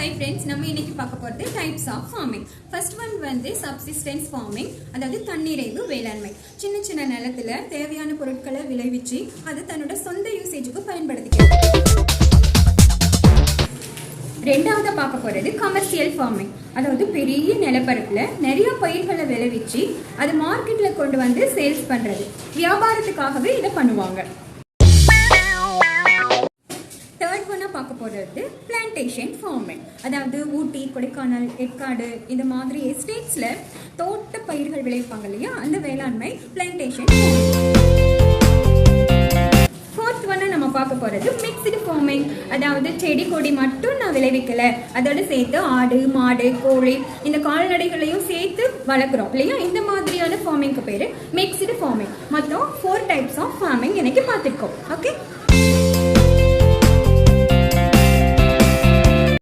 Hi friends, நம்ம இன்னைக்கு பார்க்க போறது types of farming. First one வந்து subsistence farming, அதாவது தன்னிறைவு வேளாண்மை. சின்ன சின்ன நிலத்துல தேவையான பொருட்களை விளைவிச்சு அது தன்னோட சொந்த யூசேஜுக்கு பயன்படுத்திக்கிறது. ரெண்டாவது பார்க்க போறது கமர்ஷியல் ஃபார்மிங், அதாவது பெரிய நிலப்பரப்புல நிறைய பயிர்களை விளைவிச்சு அது மார்க்கெட்ல கொண்டு வந்து சேல்ஸ் பண்றது. வியாபாரத்துக்காகவே இதை பண்ணுவாங்க. தேர்ட் ஒன்னா பார்க்க போறது பிளான்டேஷன் ஃபார்மிங், அதாவது ஊட்டி, கொடைக்கானல், ஏற்காடு இந்த மாதிரி எஸ்டேட்ஸ்ல தோட்ட பயிர்கள் விளைவிப்பாங்க இல்லையா, அந்த வேளாண்மை பிளான்டேஷன். ஃபோர்த் ஒன்னா நம்ம பார்க்க போறது மிக்ஸ்டு ஃபார்மிங், அதாவது செடி கொடி மட்டும் நான் விளைவிக்கல, அதோட சேர்த்து ஆடு, மாடு, கோழி இந்த கால்நடைகளையும் சேர்த்து வளர்க்குறோம் இல்லையா, இந்த மாதிரியான ஃபார்மிங்க்கு பேரு மிக்ஸ்டு ஃபார்மிங். மொத்தம் 4 டைப்ஸ் ஆஃப் ஃபார்மிங் எனக்கு பார்த்துருக்கோம். ஓகே.